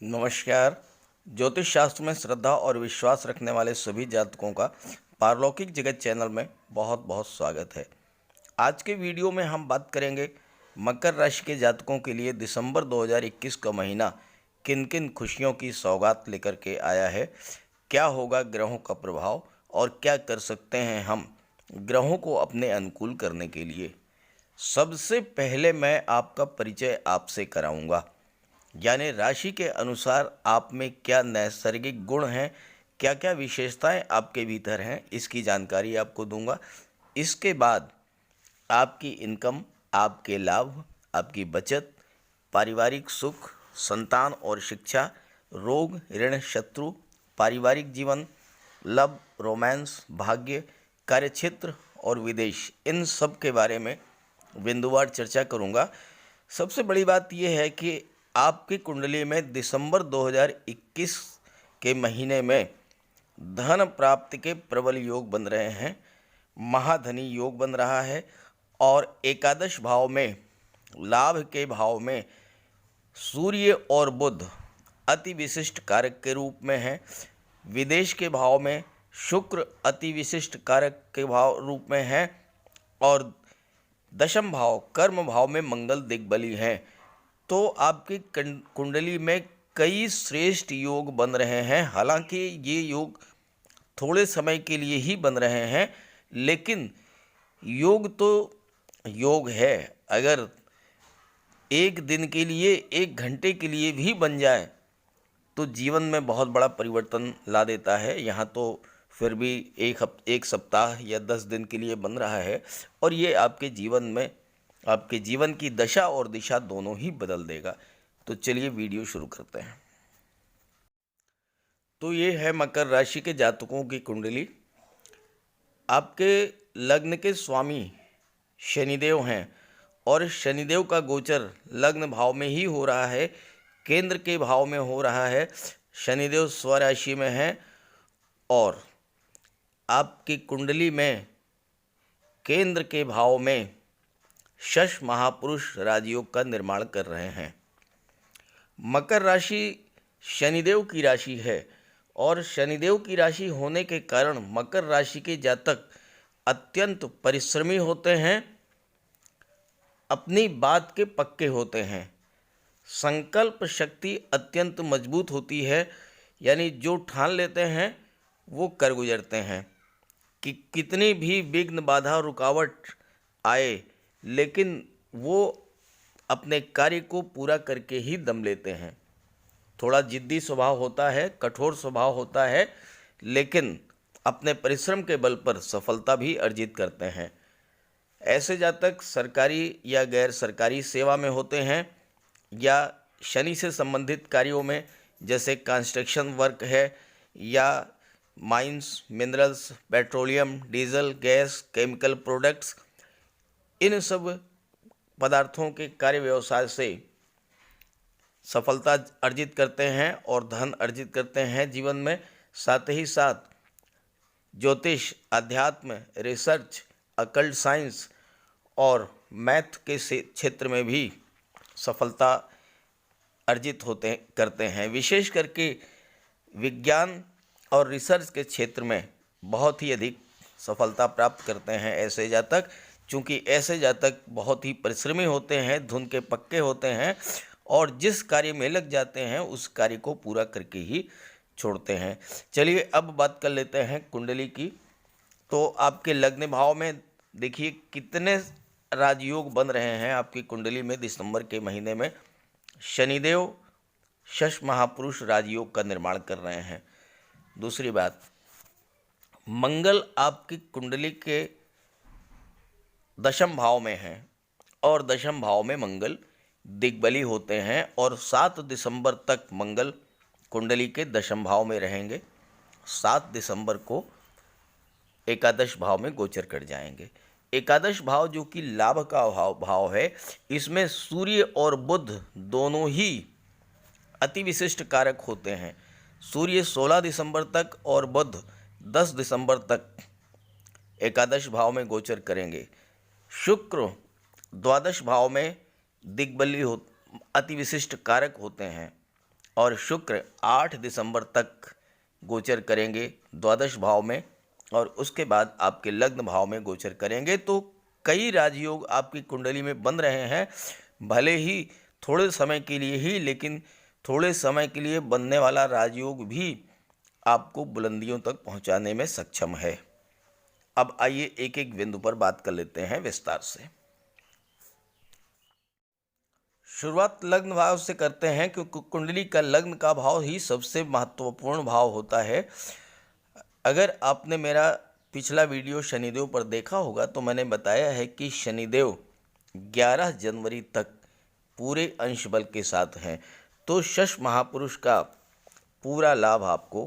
नमस्कार। ज्योतिष शास्त्र में श्रद्धा और विश्वास रखने वाले सभी जातकों का पारलौकिक जगत चैनल में बहुत बहुत स्वागत है। आज के वीडियो में हम बात करेंगे मकर राशि के जातकों के लिए दिसंबर 2021 का महीना किन किन खुशियों की सौगात लेकर के आया है, क्या होगा ग्रहों का प्रभाव और क्या कर सकते हैं हम ग्रहों को अपने अनुकूल करने के लिए। सबसे पहले मैं आपका परिचय आपसे कराऊंगा, यानी राशि के अनुसार आप में क्या नैसर्गिक गुण हैं, क्या क्या विशेषताएं आपके भीतर हैं, इसकी जानकारी आपको दूंगा। इसके बाद आपकी इनकम, आपके लाभ, आपकी बचत, पारिवारिक सुख, संतान और शिक्षा, रोग, ऋण, शत्रु, पारिवारिक जीवन, लव, रोमांस, भाग्य, कार्यक्षेत्र और विदेश, इन सब के बारे में बिंदुवार चर्चा करूंगा। सबसे बड़ी बात यह है कि आपकी कुंडली में दिसंबर 2021 के महीने में धन प्राप्ति के प्रबल योग बन रहे हैं, महाधनी योग बन रहा है और एकादश भाव में, लाभ के भाव में सूर्य और बुध अति विशिष्ट कारक के रूप में हैं। विदेश के भाव में शुक्र अति विशिष्ट कारक के भाव रूप में हैं और दशम भाव, कर्म भाव में मंगल दिग्बली हैं। तो आपकी कुंडली में कई श्रेष्ठ योग बन रहे हैं। हालांकि ये योग थोड़े समय के लिए ही बन रहे हैं, लेकिन योग तो योग है। अगर एक दिन के लिए, एक घंटे के लिए भी बन जाए तो जीवन में बहुत बड़ा परिवर्तन ला देता है। यहाँ तो फिर भी एक सप्ताह या 10 दिन के लिए बन रहा है और ये आपके जीवन में, आपके जीवन की दशा और दिशा दोनों ही बदल देगा। तो चलिए वीडियो शुरू करते हैं। तो ये है मकर राशि के जातकों की कुंडली। आपके लग्न के स्वामी शनिदेव हैं और शनिदेव का गोचर लग्न भाव में ही हो रहा है, केंद्र के भाव में हो रहा है। शनिदेव स्वराशि में हैं और आपकी कुंडली में केंद्र के भाव में शश महापुरुष राजयोग का निर्माण कर रहे हैं। मकर राशि शनिदेव की राशि है और शनिदेव की राशि होने के कारण मकर राशि के जातक अत्यंत परिश्रमी होते हैं, अपनी बात के पक्के होते हैं, संकल्प शक्ति अत्यंत मजबूत होती है, यानी जो ठान लेते हैं वो कर गुजरते हैं। कि कितनी भी विघ्न, बाधा, रुकावट आए, लेकिन वो अपने कार्य को पूरा करके ही दम लेते हैं। थोड़ा जिद्दी स्वभाव होता है, कठोर स्वभाव होता है, लेकिन अपने परिश्रम के बल पर सफलता भी अर्जित करते हैं। ऐसे जातक सरकारी या गैर सरकारी सेवा में होते हैं या शनि से संबंधित कार्यों में, जैसे कंस्ट्रक्शन वर्क है या mines, minerals, petroleum, diesel, gas, chemical products, इन सब पदार्थों के कार्य व्यवसाय से सफलता अर्जित करते हैं और धन अर्जित करते हैं जीवन में। साथ ही साथ ज्योतिष, अध्यात्म, रिसर्च, अकल्ट साइंस और मैथ के क्षेत्र में भी सफलता अर्जित करते हैं। विशेष करके विज्ञान और रिसर्च के क्षेत्र में बहुत ही अधिक सफलता प्राप्त करते हैं ऐसे जातक। चूँकि ऐसे जातक बहुत ही परिश्रमी होते हैं, धुन के पक्के होते हैं और जिस कार्य में लग जाते हैं उस कार्य को पूरा करके ही छोड़ते हैं। चलिए अब बात कर लेते हैं कुंडली की। तो आपके लग्न भाव में देखिए कितने राजयोग बन रहे हैं आपकी कुंडली में दिसंबर के महीने में। शनिदेव शश महापुरुष राजयोग का निर्माण कर रहे हैं। दूसरी बात, मंगल आपकी कुंडली के दशम भाव में हैं और दशम भाव में मंगल दिग्बली होते हैं और 7 दिसंबर तक मंगल कुंडली के दशम भाव में रहेंगे। 7 दिसंबर को एकादश भाव में गोचर कर जाएंगे। एकादश भाव जो कि लाभ का भाव है, इसमें सूर्य और बुध दोनों ही अति विशिष्ट कारक होते हैं। सूर्य 16 दिसंबर तक और बुध 10 दिसंबर तक एकादश भाव में गोचर करेंगे। शुक्र द्वादश भाव में दिग्बली अति विशिष्ट कारक होते हैं और शुक्र 8 दिसंबर तक गोचर करेंगे द्वादश भाव में, और उसके बाद आपके लग्न भाव में गोचर करेंगे। तो कई राजयोग आपकी कुंडली में बन रहे हैं, भले ही थोड़े समय के लिए ही, लेकिन थोड़े समय के लिए बनने वाला राजयोग भी आपको बुलंदियों तक पहुंचाने में सक्षम है। अब आइए एक एक बिंदु पर बात कर लेते हैं विस्तार से। शुरुआत लग्न भाव से करते हैं, क्योंकि कुंडली का लग्न का भाव ही सबसे महत्वपूर्ण भाव होता है। अगर आपने मेरा पिछला वीडियो शनिदेव पर देखा होगा तो मैंने बताया है कि शनिदेव 11 जनवरी तक पूरे अंश बल के साथ हैं, तो शश महापुरुष का पूरा लाभ आपको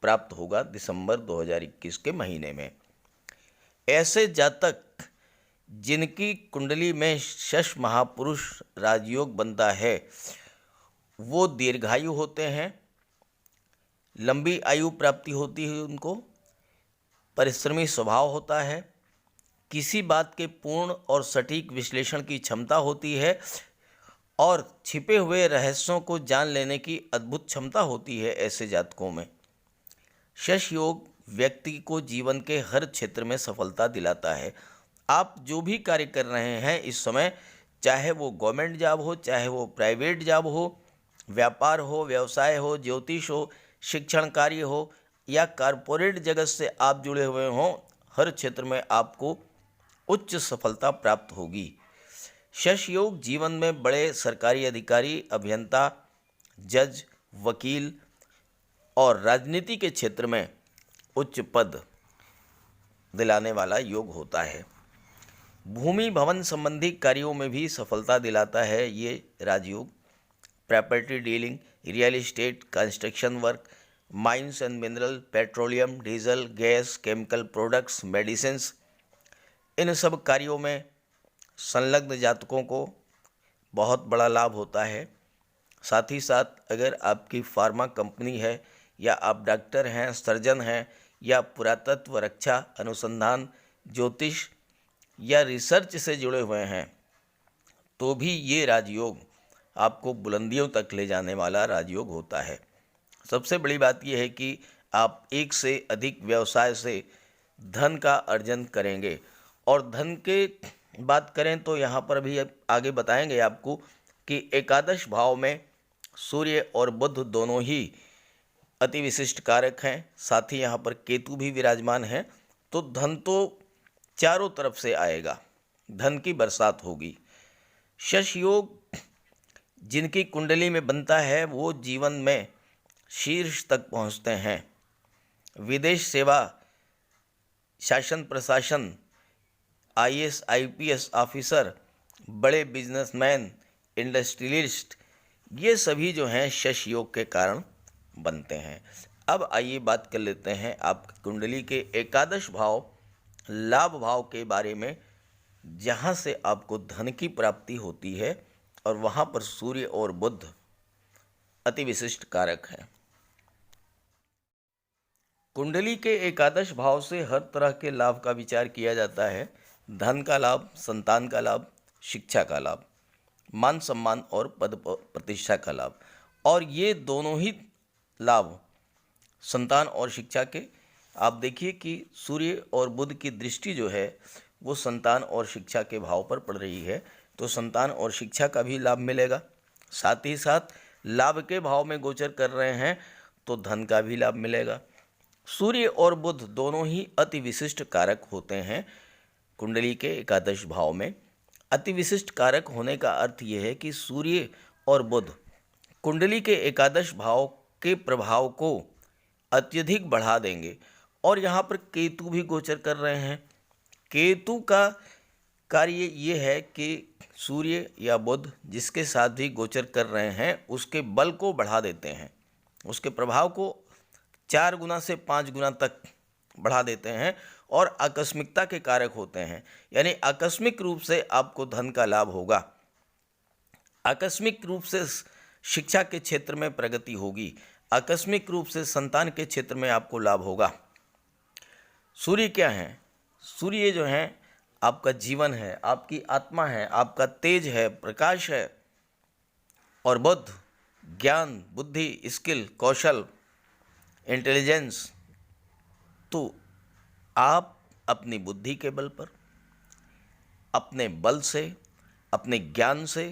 प्राप्त होगा दिसंबर 2021 के महीने में। ऐसे जातक जिनकी कुंडली में शश महापुरुष राजयोग बनता है वो दीर्घायु होते हैं, लंबी आयु प्राप्ति होती है उनको, परिश्रमी स्वभाव होता है, किसी बात के पूर्ण और सटीक विश्लेषण की क्षमता होती है, और छिपे हुए रहस्यों को जान लेने की अद्भुत क्षमता होती है। ऐसे जातकों में शश योग व्यक्ति को जीवन के हर क्षेत्र में सफलता दिलाता है। आप जो भी कार्य कर रहे हैं इस समय, चाहे वो गवर्नमेंट जॉब हो, चाहे वो प्राइवेट जॉब हो, व्यापार हो, व्यवसाय हो, ज्योतिष हो, शिक्षण कार्य हो, या कॉरपोरेट जगत से आप जुड़े हुए हों, हर क्षेत्र में आपको उच्च सफलता प्राप्त होगी। शश योग जीवन में बड़े सरकारी अधिकारी, अभियंता, जज, वकील और राजनीति के क्षेत्र में उच्च पद दिलाने वाला योग होता है। भूमि भवन संबंधी कार्यों में भी सफलता दिलाता है ये राजयोग। Property dealing, real estate, construction work, mines and mineral, petroleum, diesel, gas, chemical products, medicines, इन सब कार्यों में संलग्न जातकों को बहुत बड़ा लाभ होता है। साथ ही साथ अगर आपकी फार्मा कंपनी है, या आप डॉक्टर हैं, सर्जन हैं, या पुरातत्व, रक्षा, अनुसंधान, ज्योतिष या रिसर्च से जुड़े हुए हैं, तो भी ये राजयोग आपको बुलंदियों तक ले जाने वाला राजयोग होता है। सबसे बड़ी बात यह है कि आप एक से अधिक व्यवसाय से धन का अर्जन करेंगे। और धन के बात करें तो यहाँ पर भी आगे बताएंगे आपको कि एकादश भाव में सूर्य और बुध दोनों ही अति विशिष्ट कारक हैं, साथ ही यहाँ पर केतु भी विराजमान हैं। तो धन तो चारों तरफ से आएगा, धन की बरसात होगी। शश योग जिनकी कुंडली में बनता है वो जीवन में शीर्ष तक पहुँचते हैं। विदेश सेवा, शासन प्रशासन, IAS IPS ऑफिसर, बड़े बिजनेसमैन, इंडस्ट्रियलिस्ट, ये सभी जो हैं शश योग के कारण बनते हैं। अब आइए बात कर लेते हैं आपकी कुंडली के एकादश भाव, लाभ भाव के बारे में, जहाँ से आपको धन की प्राप्ति होती है, और वहाँ पर सूर्य और बुध अति विशिष्ट कारक हैं। कुंडली के एकादश भाव से हर तरह के लाभ का विचार किया जाता है। धन का लाभ, संतान का लाभ, शिक्षा का लाभ, मान सम्मान और पद प्रतिष्ठा का लाभ। और ये दोनों ही लाभ संतान और शिक्षा के, आप देखिए कि सूर्य और बुध की दृष्टि जो है वो संतान और शिक्षा के भाव पर पड़ रही है, तो संतान और शिक्षा का भी लाभ मिलेगा। साथ ही साथ लाभ के भाव में गोचर कर रहे हैं तो धन का भी लाभ मिलेगा। सूर्य और बुध दोनों ही अति विशिष्ट कारक होते हैं कुंडली के एकादश भाव में। अति विशिष्ट कारक होने का अर्थ यह है कि सूर्य और बुध कुंडली के एकादश भाव के प्रभाव को अत्यधिक बढ़ा देंगे। और यहाँ पर केतु भी गोचर कर रहे हैं। केतु का कार्य ये है कि सूर्य या बुध जिसके साथ भी गोचर कर रहे हैं उसके बल को बढ़ा देते हैं, उसके प्रभाव को 4 गुना से 5 गुना तक बढ़ा देते हैं, और आकस्मिकता के कारक होते हैं। यानी आकस्मिक रूप से आपको धन का लाभ होगा, आकस्मिक रूप से शिक्षा के क्षेत्र में प्रगति होगी, आकस्मिक रूप से संतान के क्षेत्र में आपको लाभ होगा। सूर्य क्या है? सूर्य जो है आपका जीवन है, आपकी आत्मा है, आपका तेज है, प्रकाश है। और बुध ज्ञान, बुद्धि, स्किल, कौशल, इंटेलिजेंस, तो आप अपनी बुद्धि के बल पर, अपने बल से, अपने ज्ञान से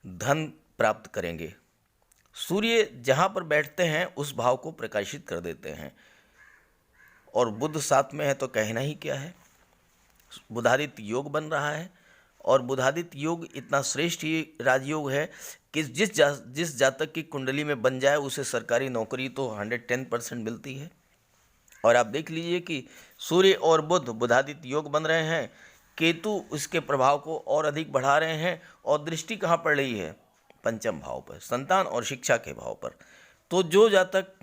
धन प्राप्त करेंगे। सूर्य जहाँ पर बैठते हैं उस भाव को प्रकाशित कर देते हैं, और बुध साथ में है तो कहना ही क्या है। बुधादित्य योग बन रहा है, और बुधादित्य योग इतना श्रेष्ठ ये राजयोग है कि जिस जातक की कुंडली में बन जाए उसे सरकारी नौकरी तो 110% मिलती है। और आप देख लीजिए कि सूर्य और बुध बुधादित्य योग बन रहे हैं, केतु इसके प्रभाव को और अधिक बढ़ा रहे हैं, और दृष्टि कहाँ पड़ रही है? पंचम भाव पर, संतान और शिक्षा के भाव पर। तो जो जातक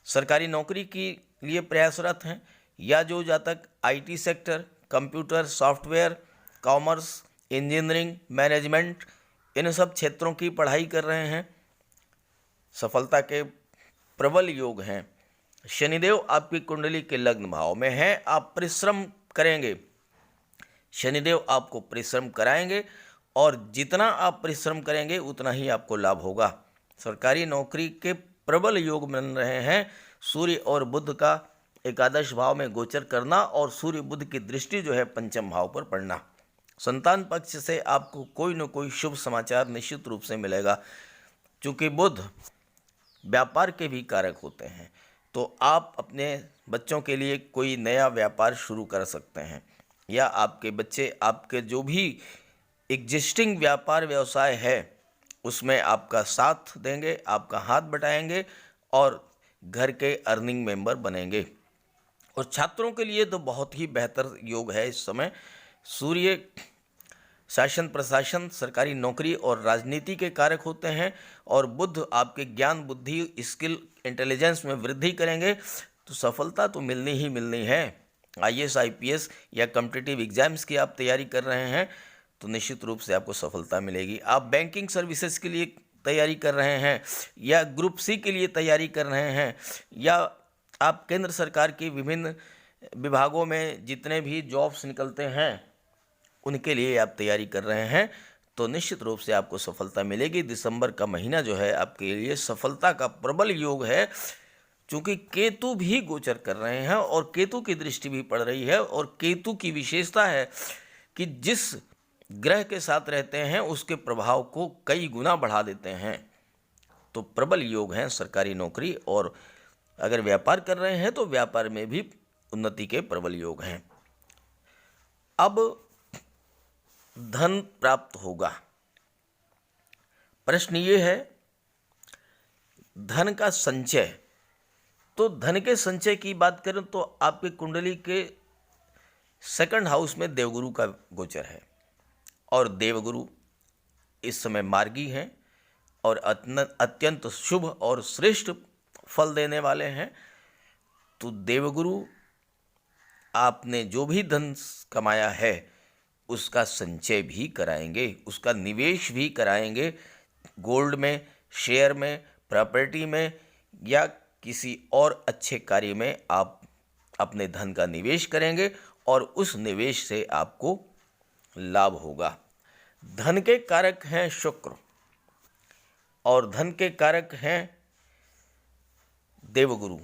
सरकारी नौकरी के लिए प्रयासरत हैं, या जो जातक IT sector, computer, software, commerce, engineering, management, इन सब क्षेत्रों की पढ़ाई कर रहे हैं, सफलता के प्रबल योग हैं। शनिदेव आपकी कुंडली के लग्न भाव में हैं, आप परिश्रम करेंगे, शनिदेव आपको परिश्रम कराएंगे, और जितना आप परिश्रम करेंगे उतना ही आपको लाभ होगा। सरकारी नौकरी के प्रबल योग बन रहे हैं। सूर्य और बुध का एकादश भाव में गोचर करना, और सूर्य बुध की दृष्टि जो है पंचम भाव पर पड़ना, संतान पक्ष से आपको कोई न कोई शुभ समाचार निश्चित रूप से मिलेगा। चूँकि बुध व्यापार के भी कारक होते हैं, तो आप अपने बच्चों के लिए कोई नया व्यापार शुरू कर सकते हैं, या आपके बच्चे आपके जो भी एग्जिस्टिंग व्यापार व्यवसाय है उसमें आपका साथ देंगे, आपका हाथ बटाएंगे, और घर के अर्निंग मेंबर बनेंगे। और छात्रों के लिए तो बहुत ही बेहतर योग है इस समय। सूर्य शासन प्रशासन, सरकारी नौकरी और राजनीति के कारक होते हैं, और बुध आपके ज्ञान, बुद्धि, स्किल, इंटेलिजेंस में वृद्धि करेंगे, तो सफलता तो मिलनी ही मिलनी है। आईएएस, आईपीएस या कॉम्पिटिटिव एग्जाम्स की आप तैयारी कर रहे हैं तो निश्चित रूप से आपको सफलता मिलेगी। आप बैंकिंग सर्विसेज के लिए तैयारी कर रहे हैं, या ग्रुप सी के लिए तैयारी कर रहे हैं, या आप केंद्र सरकार की विभिन्न विभागों में जितने भी जॉब्स निकलते हैं उनके लिए आप तैयारी कर रहे हैं, तो निश्चित रूप से आपको सफलता मिलेगी। दिसंबर का महीना जो है आपके लिए सफलता का प्रबल योग है, चूँकि केतु भी गोचर कर रहे हैं और केतु की दृष्टि भी पड़ रही है। और केतु की विशेषता है कि जिस ग्रह के साथ रहते हैं उसके प्रभाव को कई गुना बढ़ा देते हैं। तो प्रबल योग हैं सरकारी नौकरी, और अगर व्यापार कर रहे हैं तो व्यापार में भी उन्नति के प्रबल योग हैं। अब धन प्राप्त होगा। प्रश्न ये है, धन का संचय। तो धन के संचय की बात करें तो आपके कुंडली के सेकंड हाउस में देवगुरु का गोचर है, और देवगुरु इस समय मार्गी हैं और अत्यंत शुभ और श्रेष्ठ फल देने वाले हैं। तो देवगुरु आपने जो भी धन कमाया है उसका संचय भी कराएंगे, उसका निवेश भी कराएंगे, गोल्ड में, शेयर में, प्रॉपर्टी में, या किसी और अच्छे कार्य में आप अपने धन का निवेश करेंगे, और उस निवेश से आपको लाभ होगा। धन के कारक हैं शुक्र, और धन के कारक हैं देवगुरु।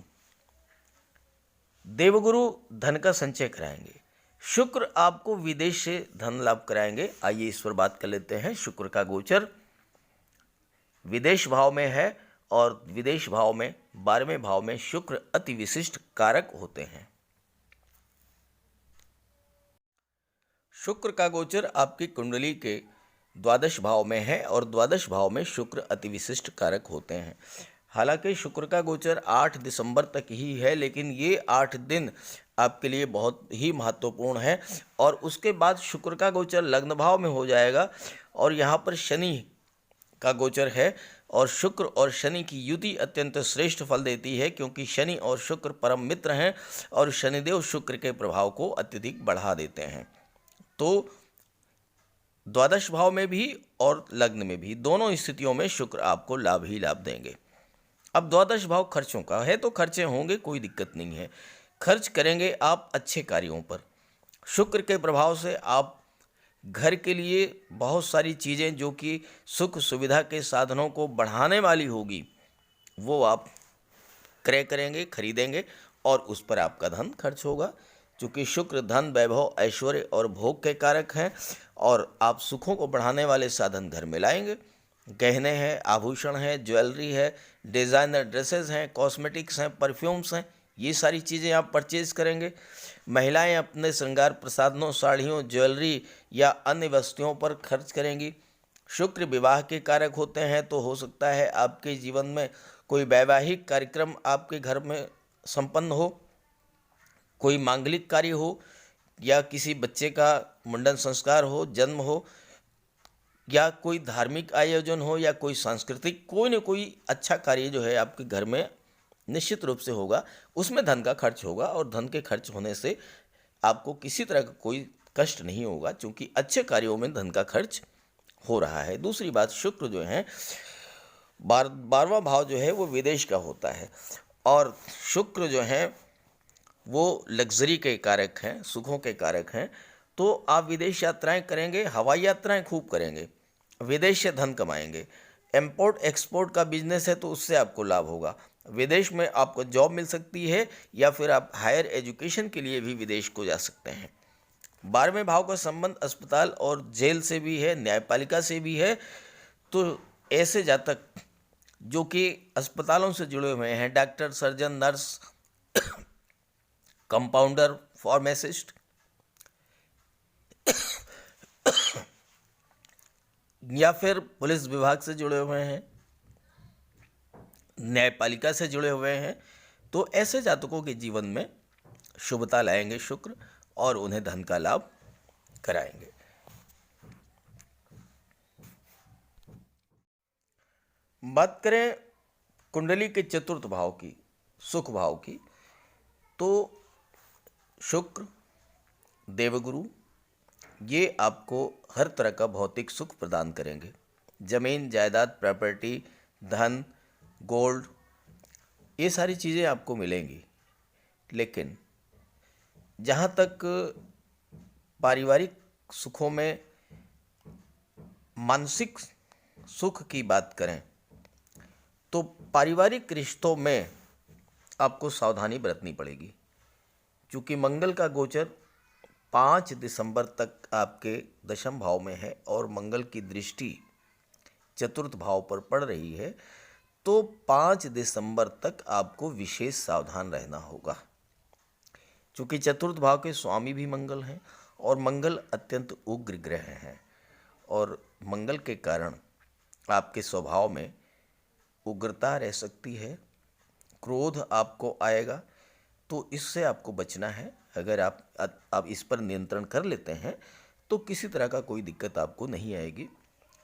देवगुरु धन का संचय कराएंगे, शुक्र आपको विदेश से धन लाभ कराएंगे। आइए इस पर बात कर लेते हैं। शुक्र का गोचर विदेश भाव में है, और विदेश भाव में 12वें भाव में शुक्र अति विशिष्ट कारक होते हैं। शुक्र का गोचर आपकी कुंडली के द्वादश भाव में है, और द्वादश भाव में शुक्र अति विशिष्ट कारक होते हैं। हालांकि शुक्र का गोचर 8 दिसंबर तक ही है, लेकिन ये 8 दिन आपके लिए बहुत ही महत्वपूर्ण है, और उसके बाद शुक्र का गोचर लग्न भाव में हो जाएगा, और यहाँ पर शनि का गोचर है, और शुक्र और शनि की युति अत्यंत श्रेष्ठ फल देती है, क्योंकि शनि और शुक्र परम मित्र हैं, और शनिदेव शुक्र के प्रभाव को अत्यधिक बढ़ा देते हैं। तो द्वादश भाव में भी और लग्न में भी, दोनों स्थितियों में शुक्र आपको लाभ ही लाभ देंगे। अब द्वादश भाव खर्चों का है, तो खर्चे होंगे, कोई दिक्कत नहीं है। खर्च करेंगे आप अच्छे कार्यों पर। शुक्र के प्रभाव से आप घर के लिए बहुत सारी चीज़ें जो कि सुख सुविधा के साधनों को बढ़ाने वाली होगी, वो आप क्रय करेंगे, खरीदेंगे और उस पर आपका धन खर्च होगा। चूँकि शुक्र धन, वैभव, ऐश्वर्य और भोग के कारक हैं और आप सुखों को बढ़ाने वाले साधन घर में लाएंगे। गहने हैं, आभूषण हैं, ज्वेलरी है, डिज़ाइनर ड्रेसेस हैं, कॉस्मेटिक्स हैं, परफ्यूम्स हैं, ये सारी चीज़ें आप परचेज करेंगे। महिलाएं अपने श्रृंगार प्रसाधनों, साड़ियों, ज्वेलरी या अन्य वस्तुओं पर खर्च करेंगी। शुक्र विवाह के कारक होते हैं, तो हो सकता है आपके जीवन में कोई वैवाहिक कार्यक्रम आपके घर में संपन्न हो, कोई मांगलिक कार्य हो या किसी बच्चे का मुंडन संस्कार हो, जन्म हो या कोई धार्मिक आयोजन हो या कोई सांस्कृतिक कोई न कोई अच्छा कार्य जो है आपके घर में निश्चित रूप से होगा। उसमें धन का खर्च होगा और धन के खर्च होने से आपको किसी तरह का कोई कष्ट नहीं होगा, क्योंकि अच्छे कार्यों में धन का खर्च हो रहा है। दूसरी बात, शुक्र जो है 12वां भाव जो है वो विदेश का होता है और शुक्र जो है वो लग्जरी के कारक हैं, सुखों के कारक हैं। तो आप विदेश यात्राएं करेंगे, हवाई यात्राएं खूब करेंगे, विदेश से धन कमाएंगे। इंपोर्ट एक्सपोर्ट का बिजनेस है तो उससे आपको लाभ होगा। विदेश में आपको जॉब मिल सकती है या फिर आप हायर एजुकेशन के लिए भी विदेश को जा सकते हैं। 12वें भाव का संबंध अस्पताल और जेल से भी है, न्यायपालिका से भी है। तो ऐसे जातक जो कि अस्पतालों से जुड़े हुए हैं, doctor, surgeon, nurse, compounder, pharmacist या फिर पुलिस विभाग से जुड़े हुए हैं, न्यायपालिका से जुड़े हुए हैं, तो ऐसे जातकों के जीवन में शुभता लाएंगे शुक्र और उन्हें धन का लाभ कराएंगे। बात करें कुंडली के चतुर्थ भाव की, सुख भाव की, तो शुक्र, देवगुरु, ये आपको हर तरह का भौतिक सुख प्रदान करेंगे। जमीन, जायदाद, प्रॉपर्टी, धन, गोल्ड, ये सारी चीज़ें आपको मिलेंगी। लेकिन जहाँ तक पारिवारिक सुखों में मानसिक सुख की बात करें, तो पारिवारिक रिश्तों में आपको सावधानी बरतनी पड़ेगी, क्योंकि मंगल का गोचर 5 दिसंबर तक आपके दशम भाव में है और मंगल की दृष्टि चतुर्थ भाव पर पड़ रही है। तो 5 दिसंबर तक आपको विशेष सावधान रहना होगा, क्योंकि चतुर्थ भाव के स्वामी भी मंगल हैं और मंगल अत्यंत उग्र ग्रह हैं और मंगल के कारण आपके स्वभाव में उग्रता रह सकती है, क्रोध आपको आएगा। तो इससे आपको बचना है। अगर आप इस पर नियंत्रण कर लेते हैं तो किसी तरह का कोई दिक्कत आपको नहीं आएगी।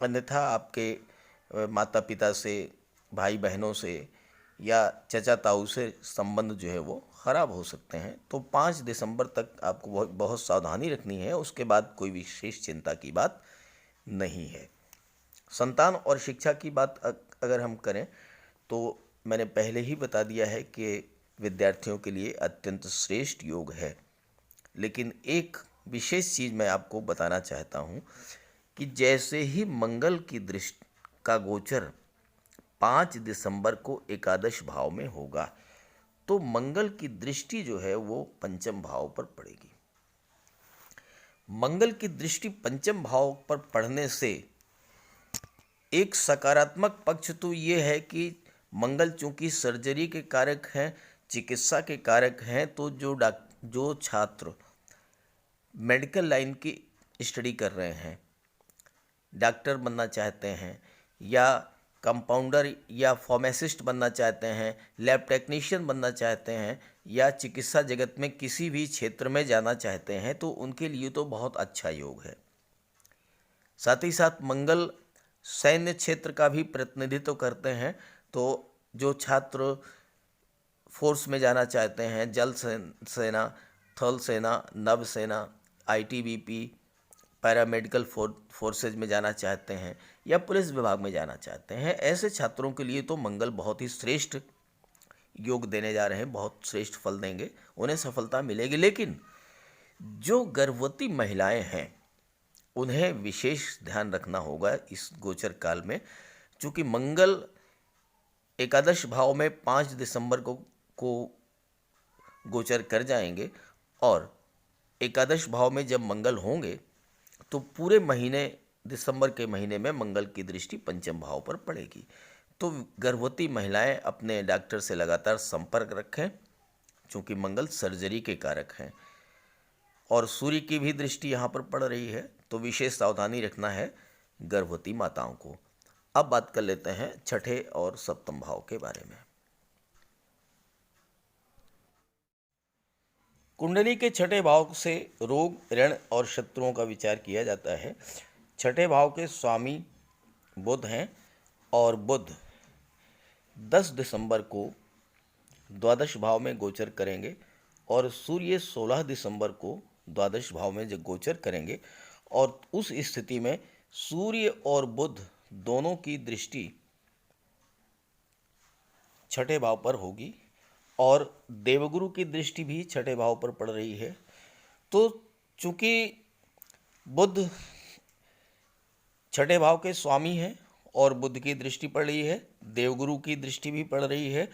अन्यथा आपके माता पिता से, भाई बहनों से या चचा ताऊ से संबंध जो है वो ख़राब हो सकते हैं। तो 5 दिसंबर तक आपको बहुत बहुत सावधानी रखनी है, उसके बाद कोई विशेष चिंता की बात नहीं है। संतान और शिक्षा की बात अगर हम करें तो मैंने पहले ही बता दिया है कि विद्यार्थियों के लिए अत्यंत श्रेष्ठ योग है। लेकिन एक विशेष चीज़ मैं आपको बताना चाहता हूँ कि जैसे ही मंगल की दृष्टि का गोचर 5 दिसंबर को एकादश भाव में होगा, तो मंगल की दृष्टि जो है वो पंचम भाव पर पड़ेगी। मंगल की दृष्टि पंचम भाव पर पड़ने से एक सकारात्मक पक्ष तो ये है कि मंगल चूंकि सर्जरी के कारक हैं, चिकित्सा के कारक हैं, तो जो छात्र मेडिकल लाइन की स्टडी कर रहे हैं, डॉक्टर बनना चाहते हैं या कंपाउंडर या फार्मासिस्ट बनना चाहते हैं, लैब टेक्नीशियन बनना चाहते हैं या चिकित्सा जगत में किसी भी क्षेत्र में जाना चाहते हैं, तो उनके लिए तो बहुत अच्छा योग है। साथ ही साथ मंगल सैन्य क्षेत्र का भी प्रतिनिधित्व करते हैं। तो जो छात्र फोर्स में जाना चाहते हैं, जल सेना, थल सेना, नभ सेना, आईटीबीपी, पैरामेडिकल फोर्सेज में जाना चाहते हैं या पुलिस विभाग में जाना चाहते हैं, ऐसे छात्रों के लिए तो मंगल बहुत ही श्रेष्ठ योग देने जा रहे हैं, बहुत श्रेष्ठ फल देंगे, उन्हें सफलता मिलेगी। लेकिन जो गर्भवती महिलाएं हैं उन्हें विशेष ध्यान रखना होगा इस गोचर काल में, चूँकि मंगल एकादश भाव में 5 दिसंबर को गोचर कर जाएंगे, और एकादश भाव में जब मंगल होंगे तो पूरे महीने, दिसंबर के महीने में मंगल की दृष्टि पंचम भाव पर पड़ेगी। तो गर्भवती महिलाएं अपने डॉक्टर से लगातार संपर्क रखें, चूँकि मंगल सर्जरी के कारक हैं, और सूर्य की भी दृष्टि यहाँ पर पड़ रही है, तो विशेष सावधानी रखना है गर्भवती माताओं को। अब बात कर लेते हैं छठे और सप्तम भाव के बारे में। कुंडली के छठे भाव से रोग, ऋण और शत्रुओं का विचार किया जाता है। छठे भाव के स्वामी बुध हैं, और बुध 10 दिसंबर को द्वादश भाव में गोचर करेंगे, और सूर्य 16 दिसंबर को द्वादश भाव में जब गोचर करेंगे, और उस स्थिति में सूर्य और बुध दोनों की दृष्टि छठे भाव पर होगी, और देवगुरु की दृष्टि भी छठे भाव पर पड़ रही है। तो चूंकि बुध छठे भाव के स्वामी हैं और बुध की दृष्टि पड़ रही है, देवगुरु की दृष्टि भी पड़ रही है,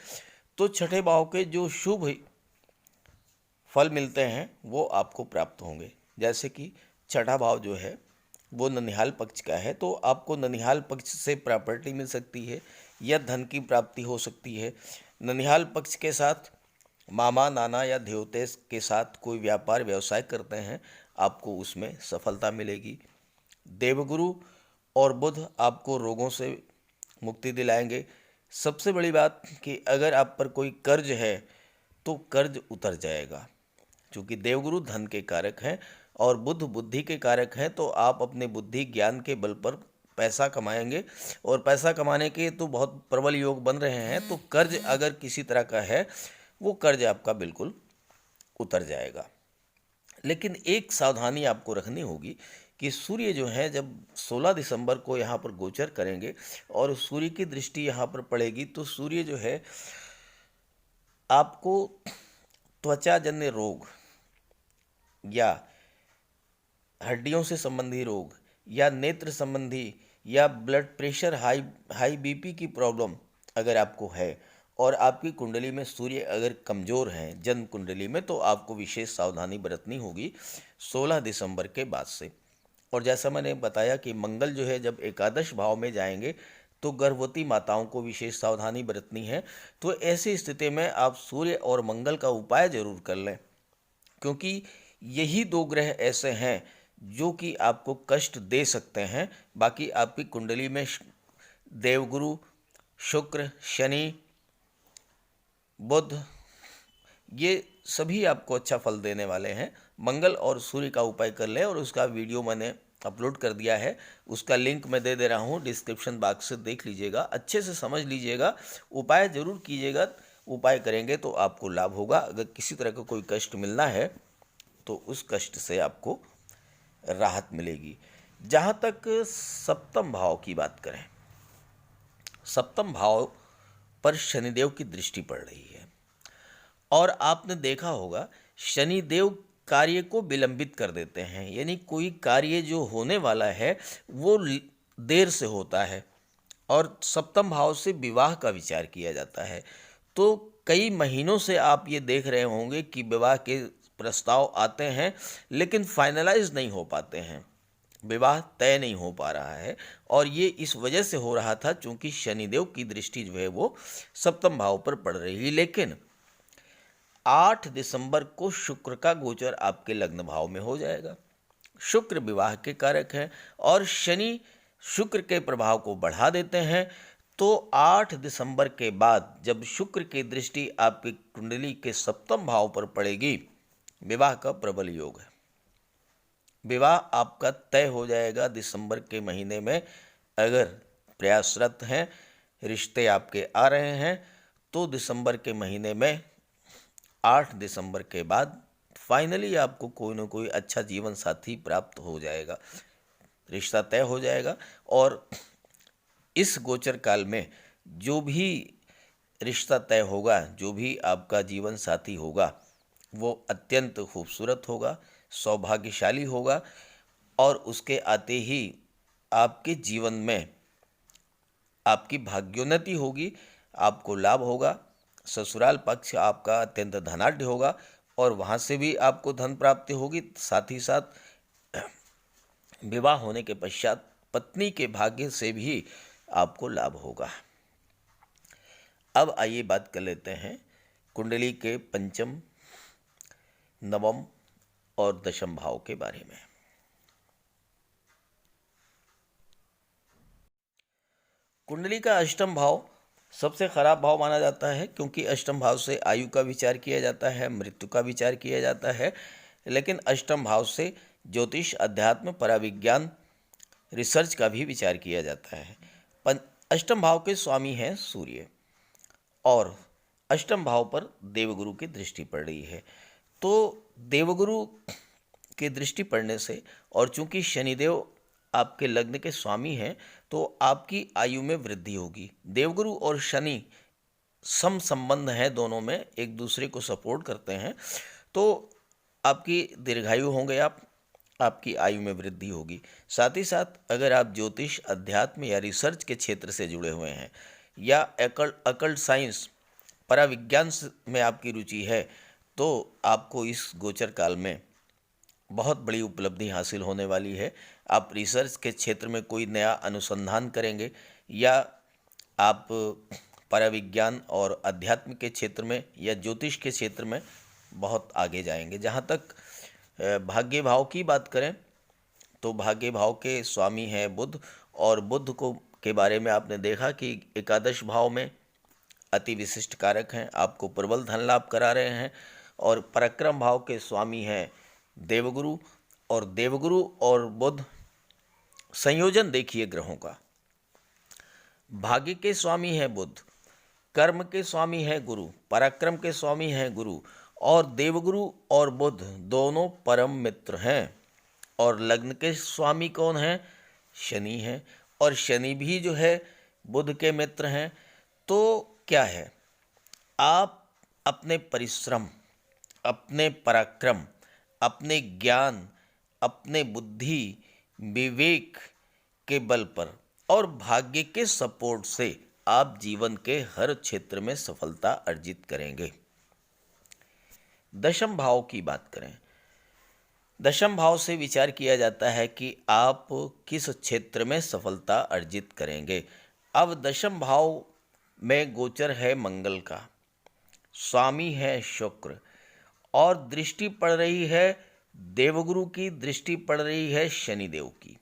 तो छठे भाव के जो शुभ फल मिलते हैं वो आपको प्राप्त होंगे। जैसे कि छठा भाव जो है वो ननिहाल पक्ष का है, तो आपको ननिहाल पक्ष से प्रॉपर्टी मिल सकती है या धन की प्राप्ति हो सकती है। ननिहाल पक्ष के साथ मामा, नाना या देवते के साथ कोई व्यापार व्यवसाय करते हैं, आपको उसमें सफलता मिलेगी। देवगुरु और बुध आपको रोगों से मुक्ति दिलाएंगे। सबसे बड़ी बात कि अगर आप पर कोई कर्ज है तो कर्ज उतर जाएगा, क्योंकि देवगुरु धन के कारक हैं और बुध बुद्धि के कारक हैं, तो आप अपने बुद्धि ज्ञान के बल पर पैसा कमाएंगे, और पैसा कमाने के तो बहुत प्रबल योग बन रहे हैं। तो कर्ज अगर किसी तरह का है, वो कर्ज आपका बिल्कुल उतर जाएगा। लेकिन एक सावधानी आपको रखनी होगी कि सूर्य जो है जब 16 दिसंबर को यहाँ पर गोचर करेंगे और सूर्य की दृष्टि यहाँ पर पड़ेगी, तो सूर्य जो है आपको त्वचाजन्य रोग या हड्डियों से संबंधी रोग या नेत्र संबंधी या ब्लड प्रेशर, हाई बीपी की प्रॉब्लम अगर आपको है, और आपकी कुंडली में सूर्य अगर कमज़ोर हैं जन्म कुंडली में, तो आपको विशेष सावधानी बरतनी होगी 16 दिसंबर के बाद से। और जैसा मैंने बताया कि मंगल जो है जब एकादश भाव में जाएंगे तो गर्भवती माताओं को विशेष सावधानी बरतनी है। तो ऐसी स्थिति में आप सूर्य और मंगल का उपाय जरूर कर लें, क्योंकि यही दो ग्रह ऐसे हैं जो कि आपको कष्ट दे सकते हैं। बाकी आपकी कुंडली में देवगुरु, शुक्र, शनि, बुध, ये सभी आपको अच्छा फल देने वाले हैं। मंगल और सूर्य का उपाय कर लें, और उसका वीडियो मैंने अपलोड कर दिया है, उसका लिंक मैं दे रहा हूँ, डिस्क्रिप्शन बॉक्स से देख लीजिएगा, अच्छे से समझ लीजिएगा, उपाय ज़रूर कीजिएगा। उपाय करेंगे तो आपको लाभ होगा। अगर किसी तरह का कोई कष्ट मिलना है तो उस कष्ट से आपको राहत मिलेगी। जहाँ तक सप्तम भाव की बात करें, सप्तम भाव पर शनिदेव की दृष्टि पड़ रही है, और आपने देखा होगा शनिदेव कार्य को विलंबित कर देते हैं, यानी कोई कार्य जो होने वाला है वो देर से होता है, और सप्तम भाव से विवाह का विचार किया जाता है। तो कई महीनों से आप ये देख रहे होंगे कि विवाह के प्रस्ताव आते हैं लेकिन फाइनलाइज नहीं हो पाते हैं, विवाह तय नहीं हो पा रहा है, और ये इस वजह से हो रहा था क्योंकि शनिदेव की दृष्टि जो है वो सप्तम भाव पर पड़ रही है। लेकिन 8 दिसंबर को शुक्र का गोचर आपके लग्न भाव में हो जाएगा। शुक्र विवाह के कारक हैं और शनि शुक्र के प्रभाव को बढ़ा देते हैं। तो 8 दिसंबर के बाद जब शुक्र की दृष्टि आपकी कुंडली के सप्तम भाव पर पड़ेगी, विवाह का प्रबल योग है। विवाह आपका तय हो जाएगा दिसंबर के महीने में। अगर प्रयासरत हैं, रिश्ते आपके आ रहे हैं, तो दिसंबर के महीने में 8 दिसंबर के बाद फाइनली आपको कोई ना कोई अच्छा जीवन साथी प्राप्त हो जाएगा, रिश्ता तय हो जाएगा। और इस गोचर काल में जो भी रिश्ता तय होगा, जो भी आपका जीवन साथी होगा, वो अत्यंत खूबसूरत होगा, सौभाग्यशाली होगा, और उसके आते ही आपके जीवन में आपकी भाग्योन्नति होगी, आपको लाभ होगा। ससुराल पक्ष आपका अत्यंत धनाढ्य होगा और वहाँ से भी आपको धन प्राप्ति होगी। साथ ही साथ विवाह होने के पश्चात पत्नी के भाग्य से भी आपको लाभ होगा। अब आइए बात कर लेते हैं कुंडली के पंचम, नवम और दशम भाव के बारे में। कुंडली का अष्टम भाव सबसे खराब भाव माना जाता है, क्योंकि अष्टम भाव से आयु का विचार किया जाता है, मृत्यु का विचार किया जाता है। लेकिन अष्टम भाव से ज्योतिष, अध्यात्म, पराविज्ञान, रिसर्च का भी विचार किया जाता है। अष्टम भाव के स्वामी हैं सूर्य और अष्टम भाव पर देवगुरु की दृष्टि पड़ रही है। तो देवगुरु की दृष्टि पड़ने से, और चूंकि शनिदेव आपके लग्न के स्वामी हैं, तो आपकी आयु में वृद्धि होगी। देवगुरु और शनि सम संबंध है, दोनों में एक दूसरे को सपोर्ट करते हैं। तो आपकी दीर्घायु होंगे, आपकी आयु में वृद्धि होगी। साथ ही साथ अगर आप ज्योतिष, अध्यात्म या रिसर्च के क्षेत्र से जुड़े हुए हैं या अकल्ट साइंस, पराविज्ञान में आपकी रुचि है, तो आपको इस गोचर काल में बहुत बड़ी उपलब्धि हासिल होने वाली है। आप रिसर्च के क्षेत्र में कोई नया अनुसंधान करेंगे या आप पराविज्ञान और अध्यात्म के क्षेत्र में या ज्योतिष के क्षेत्र में बहुत आगे जाएंगे। जहाँ तक भाग्य भाव की बात करें तो भाग्य भाव के स्वामी हैं बुध, और बुध को के बारे में आपने देखा कि एकादश भाव में अति विशिष्ट कारक हैं, आपको प्रबल धन लाभ करा रहे हैं। और पराक्रम भाव के स्वामी हैं देवगुरु, और देवगुरु और बुध संयोजन देखिए ग्रहों का। भाग्य के स्वामी है बुध, कर्म के स्वामी है गुरु, पराक्रम के स्वामी है गुरु, और देवगुरु और बुध दोनों परम मित्र हैं। और लग्न के स्वामी कौन हैं? शनि हैं, और शनि भी जो है बुध के मित्र हैं। तो क्या है, आप अपने परिश्रम, अपने पराक्रम, अपने ज्ञान, अपने बुद्धि, विवेक के बल पर और भाग्य के सपोर्ट से आप जीवन के हर क्षेत्र में सफलता अर्जित करेंगे। दशम भाव की बात करें, दशम भाव से विचार किया जाता है कि आप किस क्षेत्र में सफलता अर्जित करेंगे। अब दशम भाव में गोचर है मंगल का, स्वामी है शुक्र, और दृष्टि पड़ रही है देवगुरु की, दृष्टि पड़ रही है शनिदेव की।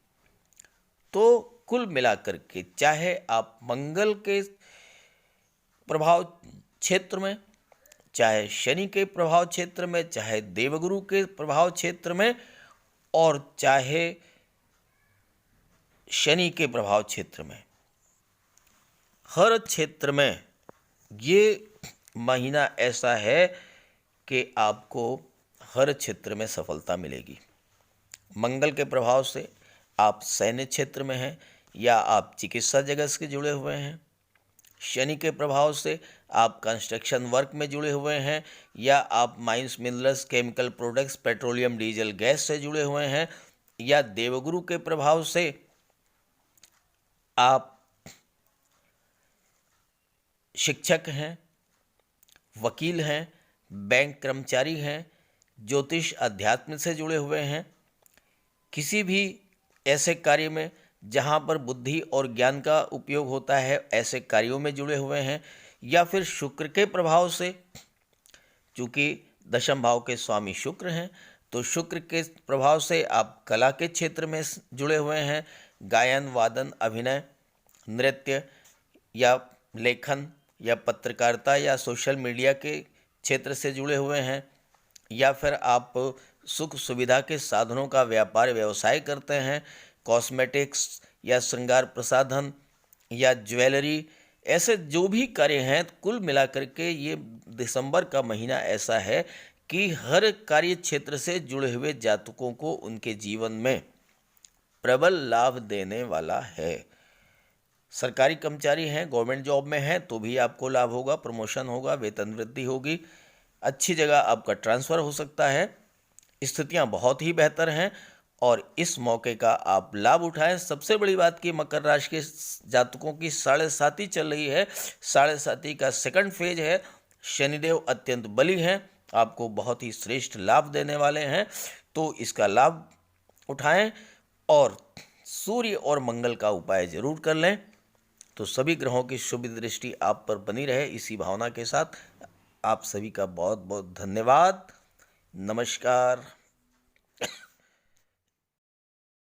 तो कुल मिलाकर के चाहे आप मंगल के प्रभाव क्षेत्र में, चाहे शनि के प्रभाव क्षेत्र में, चाहे देवगुरु के प्रभाव क्षेत्र में, और चाहे शनि के प्रभाव क्षेत्र में, हर क्षेत्र में ये महीना ऐसा है कि आपको हर क्षेत्र में सफलता मिलेगी। मंगल के प्रभाव से आप सैन्य क्षेत्र में हैं या आप चिकित्सा जगत से जुड़े हुए हैं। शनि के प्रभाव से आप कंस्ट्रक्शन वर्क में जुड़े हुए हैं या आप mines, minerals, chemical products, petroleum, diesel, gas से जुड़े हुए हैं। या देवगुरु के प्रभाव से आप शिक्षक हैं, वकील हैं, बैंक कर्मचारी हैं, ज्योतिष, अध्यात्म से जुड़े हुए हैं, किसी भी ऐसे कार्य में जहाँ पर बुद्धि और ज्ञान का उपयोग होता है ऐसे कार्यों में जुड़े हुए हैं, या फिर शुक्र के प्रभाव से, चूँकि दशम भाव के स्वामी शुक्र हैं, तो शुक्र के प्रभाव से आप कला के क्षेत्र में जुड़े हुए हैं, गायन, वादन, अभिनय, नृत्य या लेखन या पत्रकारिता या सोशल मीडिया के क्षेत्र से जुड़े हुए हैं, या फिर आप सुख सुविधा के साधनों का व्यापार व्यवसाय करते हैं, कॉस्मेटिक्स या श्रृंगार प्रसाधन या ज्वेलरी, ऐसे जो भी कार्य हैं, कुल मिलाकर के ये दिसंबर का महीना ऐसा है कि हर कार्य क्षेत्र से जुड़े हुए जातकों को उनके जीवन में प्रबल लाभ देने वाला है। सरकारी कर्मचारी हैं, गवर्नमेंट जॉब में हैं, तो भी आपको लाभ होगा, प्रमोशन होगा, वेतन वृद्धि होगी, अच्छी जगह आपका ट्रांसफ़र हो सकता है। स्थितियां बहुत ही बेहतर हैं और इस मौके का आप लाभ उठाएं। सबसे बड़ी बात कि मकर राशि के जातकों की 7.5 चल रही है, 7.5 का सेकंड फेज है। शनिदेव अत्यंत बली हैं, आपको बहुत ही श्रेष्ठ लाभ देने वाले हैं, तो इसका लाभ उठाएं और सूर्य और मंगल का उपाय जरूर कर लें। तो सभी ग्रहों की शुभ दृष्टि आप पर बनी रहे, इसी भावना के साथ आप सभी का बहुत बहुत धन्यवाद। नमस्कार।